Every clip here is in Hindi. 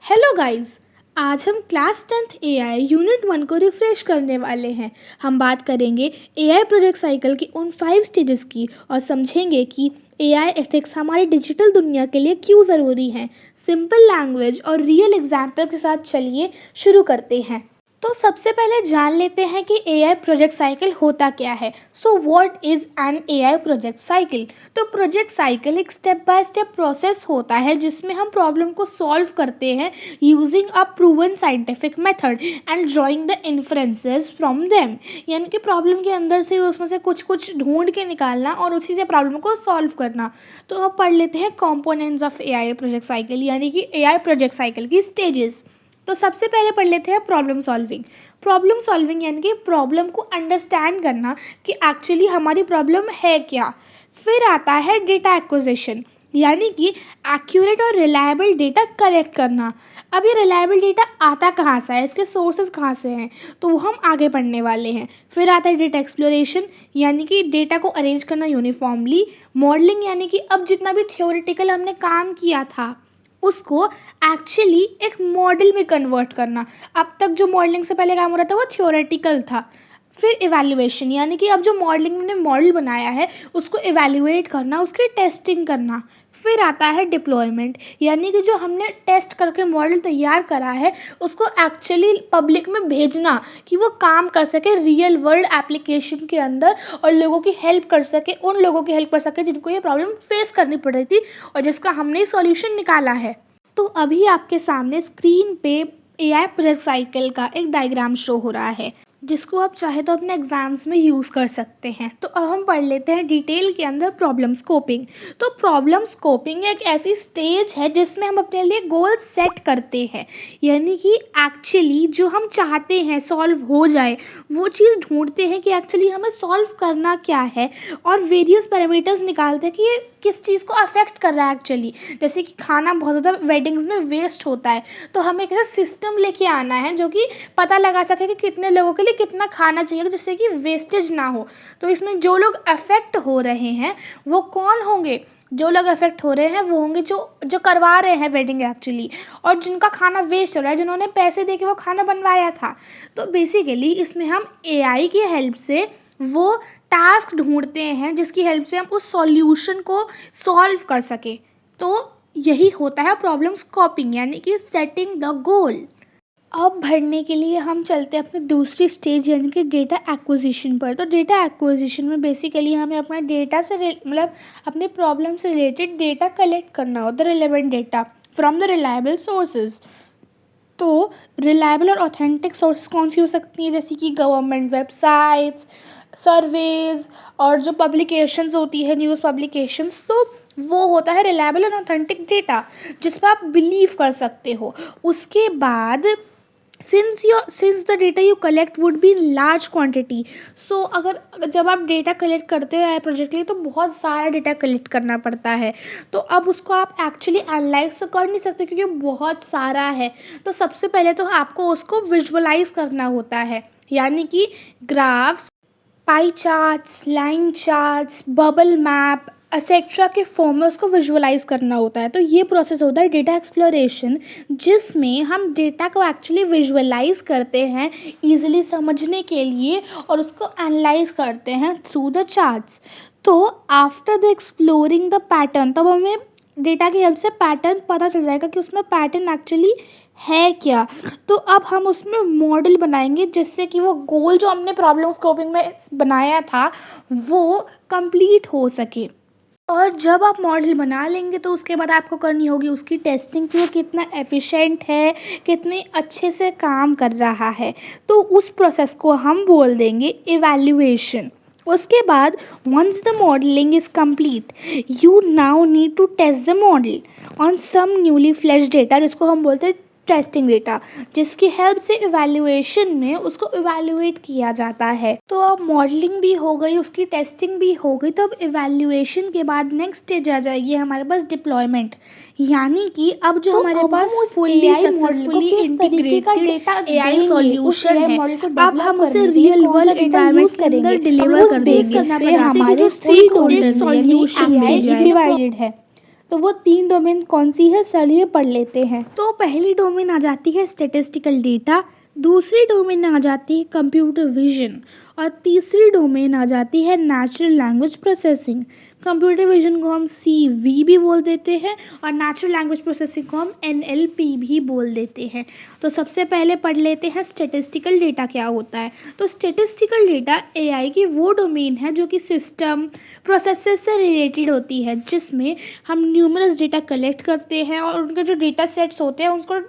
Hello guys. आज हम क्लास 10th एआई यूनिट 1 को रिफ्रेश करने वाले हैं। हम बात करेंगे एआई प्रोजेक्ट साइकिल की उन 5 स्टेजेस की और समझेंगे कि एआई एथिक्स हमारी डिजिटल दुनिया के लिए क्यों ज़रूरी हैं। सिंपल लैंग्वेज और रियल एग्जाम्पल के साथ चलिए शुरू करते हैं। तो सबसे पहले जान लेते हैं कि एआई प्रोजेक्ट साइकिल होता क्या है। So what is an AI project cycle. तो प्रोजेक्ट साइकिल एक स्टेप बाय स्टेप प्रोसेस होता है जिसमें हम प्रॉब्लम को सॉल्व करते हैं using a proven scientific method and drawing the inferences from them. यानी कि प्रॉब्लम के अंदर से उसमें से कुछ कुछ ढूंढ के निकालना और उसी से प्रॉब्लम को सॉल्व करना। तो अब पढ़ लेते हैं components of AI project cycle यानी कि एआई प्रोजेक्ट साइकिल की स्टेजेस। तो सबसे पहले पढ़ लेते हैं प्रॉब्लम सॉल्विंग। प्रॉब्लम सॉल्विंग यानी कि प्रॉब्लम को अंडरस्टैंड करना कि एक्चुअली हमारी प्रॉब्लम है क्या। फिर आता है डेटा एक्विजिशन यानी कि एक्यूरेट और रिलायबल डेटा कलेक्ट करना। अब ये रिलायबल डेटा आता कहाँ से है, इसके सोर्सेज कहाँ से हैं, तो वो हम आगे पढ़ने वाले हैं। फिर आता है डेटा एक्सप्लोरेशन यानी कि डेटा को अरेंज करना यूनिफॉर्मली। मॉडलिंग यानी कि अब जितना भी थ्योरेटिकल हमने काम किया था उसको एक्चुअली एक मॉडल में कन्वर्ट करना। अब तक जो मॉडलिंग से पहले काम हो रहा था वो थ्योरेटिकल था। फिर इवैल्यूएशन यानी कि अब जो मॉडलिंग ने मॉडल बनाया है उसको इवैल्यूएट करना, उसकी टेस्टिंग करना। फिर आता है डिप्लॉयमेंट यानी कि जो हमने टेस्ट करके मॉडल तैयार करा है उसको एक्चुअली पब्लिक में भेजना कि वो काम कर सके रियल वर्ल्ड एप्लीकेशन के अंदर और लोगों की हेल्प कर सके, उन लोगों की हेल्प कर सके जिनको ये प्रॉब्लम फेस करनी पड़ रही थी और जिसका हमने सॉल्यूशन निकाला है। तो अभी आपके सामने स्क्रीन पे एआई प्रोजेक्ट साइकिल का एक डायग्राम शो हो रहा है जिसको आप चाहे तो अपने एग्जाम्स में यूज़ कर सकते हैं। तो अब हम पढ़ लेते हैं डिटेल के अंदर प्रॉब्लम स्कोपिंग। तो प्रॉब्लम स्कोपिंग एक ऐसी स्टेज है जिसमें हम अपने लिए गोल सेट करते हैं यानी कि एक्चुअली जो हम चाहते हैं सॉल्व हो जाए वो चीज़ ढूंढते हैं कि एक्चुअली हमें सॉल्व करना क्या है और वेरियस पैरामीटर्स निकालते हैं कि ये किस चीज़ को अफेक्ट कर रहा है एक्चुअली। जैसे कि खाना बहुत ज़्यादा वेडिंग्स में वेस्ट होता है तो हमें एक ऐसा सिस्टम लेके आना है जो कि पता लगा सके कि कितने लोगों के लिए कितना खाना चाहिए जिससे कि वेस्टेज ना हो। तो इसमें जो लोग अफेक्ट हो रहे हैं वो कौन होंगे, जो लोग अफेक्ट हो रहे हैं वो होंगे जो जो करवा रहे हैं वेडिंग एक्चुअली, और जिनका खाना वेस्ट हो रहा है जिन्होंने पैसे दे के वो खाना बनवाया था। तो बेसिकली इसमें हम एआई की हेल्प से वो टास्क ढूंढते हैं जिसकी हेल्प से हम उस सॉल्यूशन को सॉल्व कर सकें। तो यही होता है प्रॉब्लम स्कोपिंग यानी कि सेटिंग द गोल। अब बढ़ने के लिए हम चलते हैं अपने दूसरी स्टेज यानी कि डेटा एक्विजिशन पर। तो डेटा एक्विजिशन में बेसिकली हमें अपने डेटा से मतलब अपने प्रॉब्लम से रिलेटेड डेटा कलेक्ट करना होता है, relevant data from the reliable sources. तो रिलायबल और ऑथेंटिक सोर्स कौन सी हो सकती हैं, जैसे कि गवर्नमेंट वेबसाइट्स, सर्वेज और जो पब्लिकेशंस होती है न्यूज़ पब्लिकेशंस। तो वो होता है रिलायबल और ऑथेंटिक डेटा जिस पर आप बिलीव कर सकते हो। उसके बाद since the data you collect would be large quantity. So अगर जब आप डेटा कलेक्ट करते हो प्रोजेक्ट के लिए तो बहुत सारा डेटा कलेक्ट करना पड़ता है। तो अब उसको आप एक्चुअली एनालाइज तो कर नहीं सकते क्योंकि बहुत सारा है। तो सबसे पहले तो आपको उसको विजुअलाइज करना होता है यानी कि graphs, pie charts, line charts, bubble map etcetera के फॉर्म में उसको विजुअलाइज करना होता है। तो ये प्रोसेस होता है डेटा एक्सप्लोरेशन जिसमें हम डेटा को एक्चुअली विजुअलाइज करते हैं इजीली समझने के लिए और उसको एनालाइज करते हैं थ्रू द चार्ट्स। तो after the exploring the pattern तब हमें डेटा की हेल्प से पैटर्न पता चल जाएगा कि उसमें पैटर्न एक्चुअली है क्या। तो अब हम उसमें मॉडल बनाएंगे जिससे कि वो गोल जो हमने प्रॉब्लम स्कोपिंग में बनाया था वो कंप्लीट हो सके। और जब आप मॉडल बना लेंगे तो उसके बाद आपको करनी होगी उसकी टेस्टिंग कि वो कितना एफिशिएंट है, कितने अच्छे से काम कर रहा है। तो उस प्रोसेस को हम बोल देंगे इवैल्यूएशन। उसके बाद once the modelling is complete you now need to test the model on some newly fresh data जिसको हम बोलते हैं टेस्टिंग डेटा, जिसकी हेल्प से इवैल्यूएशन में उसको इवैल्यूएट किया जाता है। तो अब मॉडलिंग भी हो गई, उसकी टेस्टिंग भी हो गई। तो अब इवैल्यूएशन के बाद नेक्स्ट स्टेज आ जाएगी हमारे पास डिप्लॉयमेंट यानी कि अब जो हमारे पास fully successfully integrated AI solution है अब हम उसे रियल वर्ल्ड एनवायरनमेंट के अंदर डिलीवर कर देंगे। हमारे स्टेक होल्डर्स सॉल्यूशन डिवाइडेड है। तो वो 3 डोमेन कौन सी है, चलिए पढ़ लेते हैं। तो पहली डोमेन आ जाती है स्टैटिस्टिकल डेटा, दूसरी डोमेन आ जाती है कंप्यूटर विजन और तीसरी डोमेन आ जाती है natural language processing. Computer vision को हम CV भी बोल देते हैं और नेचुरल लैंग्वेज प्रोसेसिंग को हम NLP भी बोल देते हैं। तो सबसे पहले पढ़ लेते हैं स्टैटिस्टिकल डेटा क्या होता है। तो स्टैटिस्टिकल डेटा AI की वो डोमेन है जो कि सिस्टम प्रोसेसेस से रिलेटेड होती है, जिसमें हम न्यूमरस डेटा कलेक्ट करते हैं और उनके जो डेटा सेट्स होते हैं उसको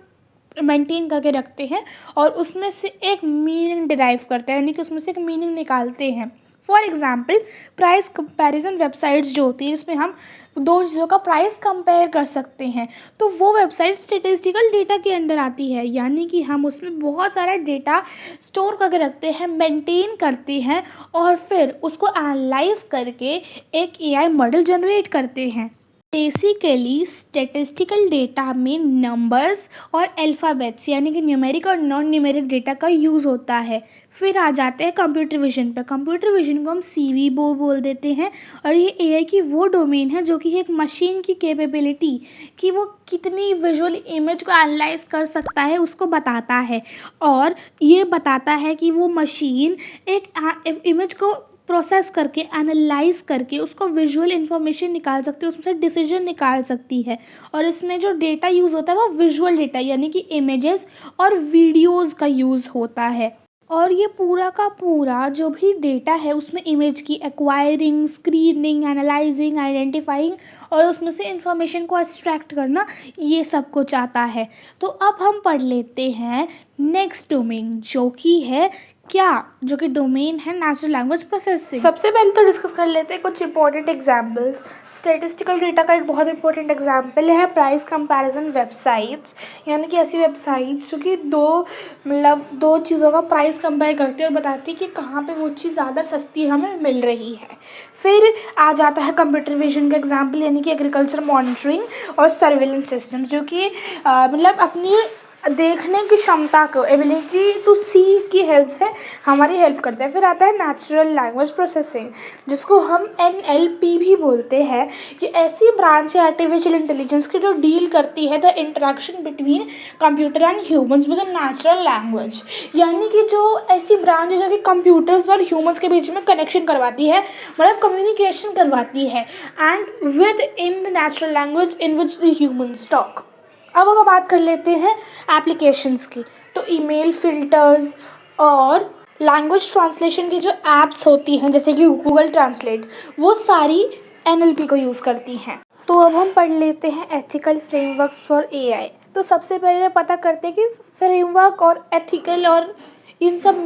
मेंटेन करके रखते हैं और उसमें से एक मीनिंग डिराइव करते हैं, यानी कि उसमें से एक मीनिंग निकालते हैं। For example price comparison websites जो होती है जिसमें हम दो चीज़ों का प्राइस कंपेयर कर सकते हैं, तो वो वेबसाइट स्टैटिस्टिकल डेटा के अंडर आती है, यानी कि हम उसमें बहुत सारा डेटा स्टोर करके रखते हैं, मेंटेन करते हैं और फिर उसको एनालाइज करके एक AI मॉडल जनरेट करते हैं। बेसिकली स्टैटिस्टिकल डेटा में नंबर्स और अल्फ़ाबेट्स यानी कि न्यूमेरिक और नॉन न्यूमेरिक डेटा का यूज़ होता है। फिर आ जाते हैं कंप्यूटर विजन पर। कंप्यूटर विजन को हम CV बोल देते हैं और ये AI की वो डोमेन है जो कि एक मशीन की कैपेबिलिटी कि वो कितनी विजुअल इमेज को एनालाइज कर सकता है उसको बताता है, और ये बताता है कि वो मशीन एक इमेज को प्रोसेस करके एनालाइज करके उसको विजुअल इन्फॉर्मेशन निकाल सकती है, उसमें से डिसीजन निकाल सकती है। और इसमें जो डेटा यूज़ होता है वो विजुअल डेटा यानी कि इमेजेस और वीडियोस का यूज़ होता है। और ये पूरा का पूरा जो भी डेटा है उसमें इमेज की एक्वायरिंग, स्क्रीनिंग, एनालाइजिंग, आइडेंटिफाइंग और उसमें से इंफॉर्मेशन को एक्सट्रैक्ट करना, ये सब कुछ आता है। तो अब हम पढ़ लेते हैं नेक्स्ट डोमेन जो कि है जो कि डोमेन है नेचुरल लैंग्वेज प्रोसेसिंग। सबसे पहले तो डिस्कस कर लेते हैं कुछ इंपॉर्टेंट एग्जांपल्स। स्टैटिस्टिकल डेटा का एक बहुत इंपॉर्टेंट एग्जांपल है प्राइस कंपैरिजन वेबसाइट्स, यानी कि ऐसी वेबसाइट्स जो कि दो चीज़ों का प्राइस कंपेयर करती है और बताती है कि कहाँ पे वो चीज़ ज़्यादा सस्ती हमें मिल रही है। फिर आ जाता है कंप्यूटर विजन का एग्जाम्पल, यानी कि एग्रीकल्चर मॉनिटरिंग और सर्विलेंस सिस्टम जो कि अपनी देखने की क्षमता को, एबिलिटी टू सी की हेल्प से हमारी हेल्प करता है। फिर आता है नेचुरल लैंग्वेज प्रोसेसिंग जिसको हम NLP भी बोलते हैं। ये ऐसी ब्रांच है आर्टिफिशियल इंटेलिजेंस की जो डील करती है the interaction between computer and humans with a natural language, यानी कि जो ऐसी ब्रांच है जो कि कंप्यूटर्स और ह्यूमंस के बीच में कनेक्शन करवाती है, मतलब कम्युनिकेशन करवाती है and with in the natural language in which the humans talk. अब हम बात कर लेते हैं एप्लीकेशंस की। तो ईमेल फिल्टर्स और लैंग्वेज ट्रांसलेशन की जो एप्स होती हैं जैसे कि गूगल ट्रांसलेट, वो सारी NLP को यूज़ करती हैं। तो अब हम पढ़ लेते हैं एथिकल फ्रेमवर्क्स फॉर AI। तो सबसे पहले पता करते हैं कि फ्रेमवर्क और एथिकल और इन सब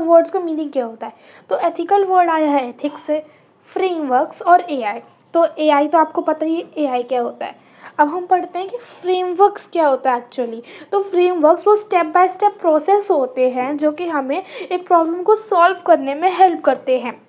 वर्ड्स का मीनिंग क्या होता है। तो एथिकल वर्ड आया है एथिक्स से, फ्रेमवर्क्स और AI। तो AI तो आपको पता ही है AI क्या होता है। अब हम पढ़ते हैं कि फ्रेमवर्क्स क्या होता है एक्चुअली। तो फ्रेमवर्क्स वो स्टेप बाय स्टेप प्रोसेस होते हैं जो कि हमें एक प्रॉब्लम को सॉल्व करने में हेल्प करते हैं,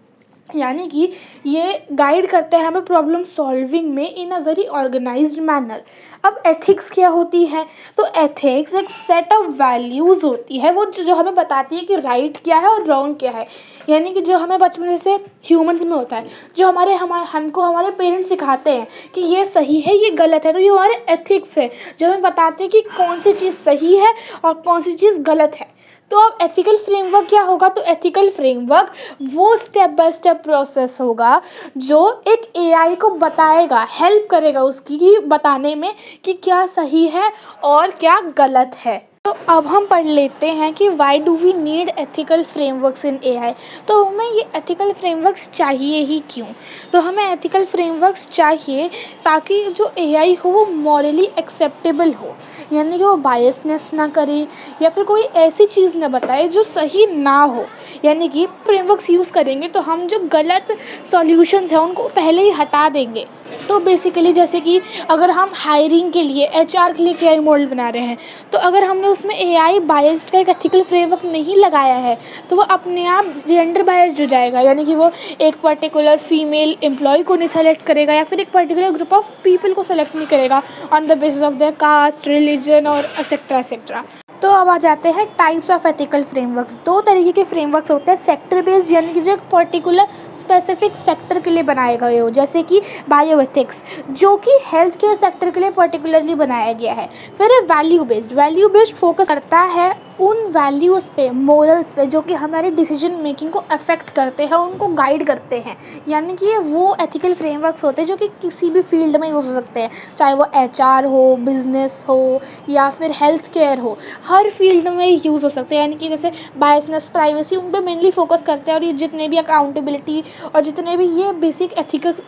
यानी कि ये गाइड करते हैं हमें प्रॉब्लम सॉल्विंग में इन अ वेरी ऑर्गेनाइज्ड मैनर। अब एथिक्स क्या होती है। तो एथिक्स एक सेट ऑफ वैल्यूज़ होती है वो जो हमें बताती है कि राइट क्या है और रॉन्ग क्या है, यानी कि जो हमें बचपन से ह्यूमंस में होता है, जो हमको हमारे पेरेंट्स सिखाते हैं कि ये सही है ये गलत है, तो ये हमारे एथिक्स है जो हमें बताते हैं कि कौन सी चीज़ सही है और कौन सी चीज़ गलत है। तो अब एथिकल फ्रेमवर्क क्या होगा। तो एथिकल फ्रेमवर्क वो स्टेप बाय स्टेप प्रोसेस होगा जो एक AI को बताएगा, हेल्प करेगा उसकी बताने में कि क्या सही है और क्या गलत है। तो अब हम पढ़ लेते हैं कि why do we need ethical frameworks in AI। तो हमें ये एथिकल फ्रेमवर्क्स चाहिए ही क्यों। तो हमें एथिकल फ्रेमवर्क्स चाहिए ताकि जो AI हो वो मॉरली एक्सेप्टेबल हो, यानी कि वो बायसनेस ना करे या फिर कोई ऐसी चीज़ ना बताए जो सही ना हो। यानी कि फ्रेमवर्क्स यूज़ करेंगे तो हम जो गलत सॉल्यूशंस हैं उनको पहले ही हटा देंगे। तो बेसिकली जैसे कि अगर हम हायरिंग के लिए HR के लिए AI मॉडल बना रहे हैं, तो अगर हमने उसमें AI बायस्ड का एक एथिकल फ्रेमवर्क नहीं लगाया है तो वो अपने आप जेंडर बायस्ड हो जाएगा, यानी कि वो एक पर्टिकुलर फीमेल एम्प्लॉय को नहीं सेलेक्ट करेगा या फिर एक पर्टिकुलर ग्रुप ऑफ पीपल को सेलेक्ट नहीं करेगा on the basis of their caste, religion और एक्सेट्रा एक्सेट्रा। तो अब आ जाते हैं टाइप्स ऑफ एथिकल फ्रेमवर्क्स। दो तरीके के फ्रेमवर्क्स होते हैं, सेक्टर बेस्ड यानी कि जो एक पर्टिकुलर स्पेसिफिक सेक्टर के लिए बनाए गए हो, जैसे कि बायोएथिक्स जो कि हेल्थ केयर सेक्टर के लिए पर्टिकुलरली बनाया गया है। फिर है वैल्यू बेस्ड फोकस करता है उन वैल्यूज़ पे, मोरल्स पे जो कि हमारी डिसीजन मेकिंग को अफेक्ट करते हैं, उनको गाइड करते हैं। यानी कि ये वो एथिकल फ्रेमवर्क्स होते हैं जो कि किसी भी फील्ड में यूज़ हो सकते हैं, चाहे वो HR हो, बिजनेस हो या फिर हेल्थ केयर हो, हर फील्ड में यूज़ हो सकते हैं। यानी कि जैसे बायसनेस, प्राइवेसी, उन पे मेनली फोकस करते हैं, और ये जितने भी अकाउंटेबिलिटी और जितने भी ये बेसिक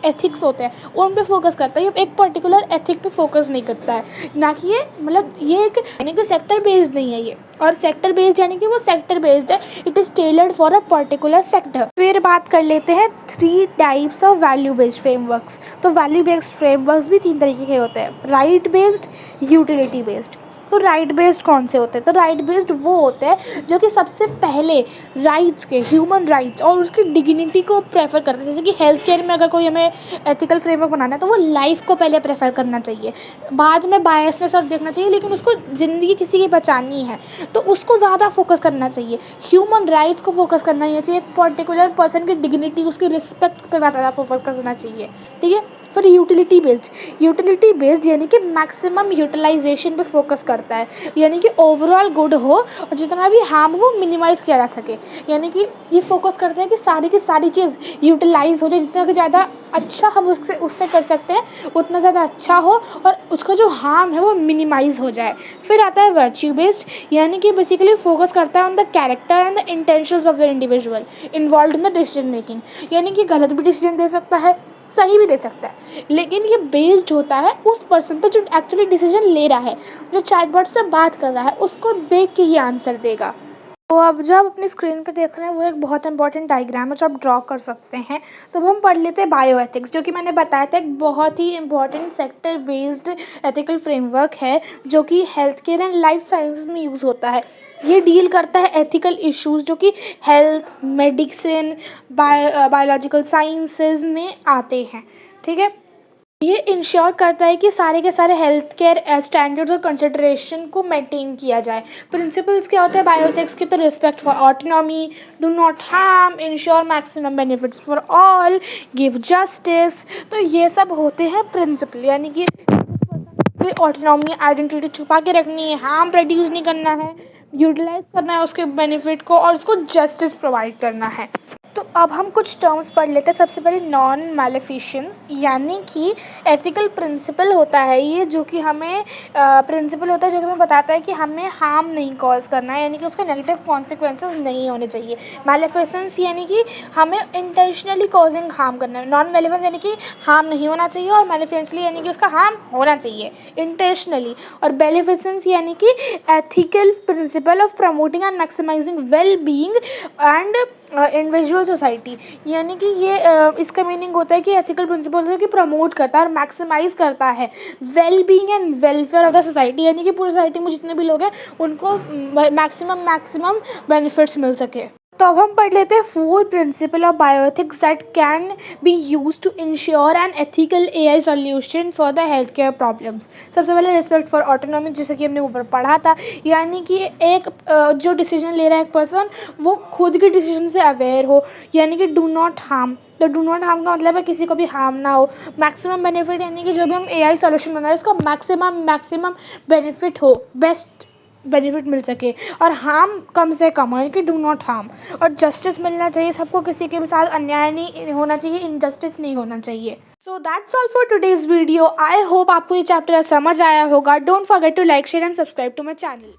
एथिक्स होते हैं उन पे फोकस करता है। ये एक पर्टिकुलर एथिक पे फोकस नहीं करता है, ना कि ये मतलब ये एक यानी कि सेक्टर बेस्ड नहीं है ये, और सेक्टर बेस्ड यानी कि वो सेक्टर बेस्ड है, it is tailored for a particular sector. फिर बात कर लेते हैं 3 types of value based frameworks. तो वैल्यू बेस्ड फ्रेमवर्क्स भी 3 तरीके के होते हैं, राइट बेस्ड, यूटिलिटी बेस्ड। तो राइट बेस्ड कौन से होते हैं? तो राइट बेस्ड वो होते हैं जो कि सबसे पहले राइट्स के, ह्यूमन राइट्स और उसकी डिग्निटी को प्रेफर करते हैं। जैसे कि हेल्थ केयर में अगर कोई हमें एथिकल फ्रेमवर्क बनाना है तो वो लाइफ को पहले प्रेफर करना चाहिए, बाद में बायसनेस और देखना चाहिए, लेकिन उसको ज़िंदगी किसी की बचानी है तो उसको ज़्यादा फोकस करना चाहिए, ह्यूमन राइट्स को फोकस करना ही चाहिए, एक पर्टिकुलर पर्सन की डिग्निटी, उसकी रिस्पेक्ट पे ज़्यादा फोकस करना चाहिए। ठीक है। फिर यूटिलिटी बेस्ड यानी कि मैक्सिमम यूटिलाइजेशन पे फोकस करता है, यानी कि ओवरऑल गुड हो और जितना भी हार्म हो मिनिमाइज़ किया जा सके। यानी कि ये फोकस करते हैं कि सारी की सारी चीज़ यूटिलाइज़ हो जाए, जितना कि ज़्यादा अच्छा हम उससे कर सकते हैं उतना ज़्यादा अच्छा हो, और उसका जो हार्म है वो मिनिमाइज़ हो जाए। फिर आता है वर्च्यू बेस्ड, यानी कि बेसिकली फोकस करता है on the character and the intentions of the individual involve in the decision making. यानी कि गलत भी डिसीजन दे सकता है, सही भी दे सकता है, लेकिन ये बेस्ड होता है उस पर्सन पर जो एक्चुअली डिसीजन ले रहा है, जो चैटबॉट से बात कर रहा है, उसको देख के ही आंसर देगा। तो अब जब अपनी स्क्रीन पे देख रहे हैं वो एक बहुत इंपॉर्टेंट डायग्राम है जो आप ड्रॉ कर सकते हैं। तो अब हम पढ़ लेते हैं बायोएथिक्स, जो कि मैंने बताया था एक बहुत ही important sector based ethical framework है जो कि health care and life sciences में यूज़ होता है। ये डील करता है एथिकल इश्यूज जो कि हेल्थ, मेडिसिन, बायोलॉजिकल साइंसेज में आते हैं। ठीक है। ये इंश्योर करता है कि सारे के सारे हेल्थ केयर स्टैंडर्ड्स और कंसिडरेशन को मेंटेन किया जाए। प्रिंसिपल्स क्या होते हैं बायोएथिक्स के? तो respect for autonomy, do not harm, ensure maximum benefits for all, give justice. तो ये सब होते हैं प्रिंसिपल, यानी कि ऑटोनॉमी, आइडेंटिटी छुपा के रखनी है, हार्म प्रोड्यूस नहीं करना है, यूटिलाइज करना है उसके बेनिफिट को, और उसको जस्टिस प्रोवाइड करना है। तो अब हम कुछ टर्म्स पढ़ लेते हैं। सबसे पहले नॉन मैलेफिशंस, यानी कि एथिकल प्रिंसिपल होता है ये, जो कि हमें प्रिंसिपल होता है जो कि हमें बताता है कि हमें हार्म नहीं कॉज करना है, यानी कि उसके नेगेटिव कॉन्सिक्वेंसेस नहीं होने चाहिए। मैलेफिसेंस यानी कि हमें इंटेंशनली कॉजिंग हार्म करना है। नॉन मैलेफिसेंस यानी कि हार्म नहीं होना चाहिए, और मैलेफिसेंसली यानी कि उसका हार्म होना चाहिए इंटेंशनली। और बेनिफिसेंस यानी कि ethical principle of promoting and maximising well being and individual society, यानी कि ये इसका मीनिंग होता है कि एथिकल प्रिंसिपल होता है कि प्रमोट करता है और मैक्सिमाइज़ करता है well being and welfare of the society, यानी कि पूरी सोसाइटी में जितने भी लोग हैं उनको मैक्सिमम बेनिफिट्स मिल सके। तो अब हम पढ़ लेते हैं 4 principle of bioethics that can be use to ensure an ethical AI solution for the health care problems. सबसे पहले रिस्पेक्ट फॉर ऑटोनॉमी, जैसे कि हमने ऊपर पढ़ा था, यानी कि एक जो डिसीजन ले रहा है एक पर्सन, वो खुद के डिसीजन से अवेयर हो, यानी कि डू नॉट हार्म। तो डू नॉट हार्म का मतलब है किसी को भी हार्म ना हो। मैक्सिमम बेनिफिट यानी कि जो भी हम AI सॉल्यूशन बना रहे हैं उसका मैक्सिमम बेनिफिट हो, बेस्ट बेनिफिट मिल सके, और हार्म कम से कम हो, यानी कि डू नॉट हार्म। और जस्टिस मिलना चाहिए सबको, किसी के साथ अन्याय नहीं होना चाहिए, इनजस्टिस नहीं होना चाहिए। So that's all for today's video. I hope आपको ये चैप्टर समझ आया होगा। Don't forget to like, share and subscribe to my channel.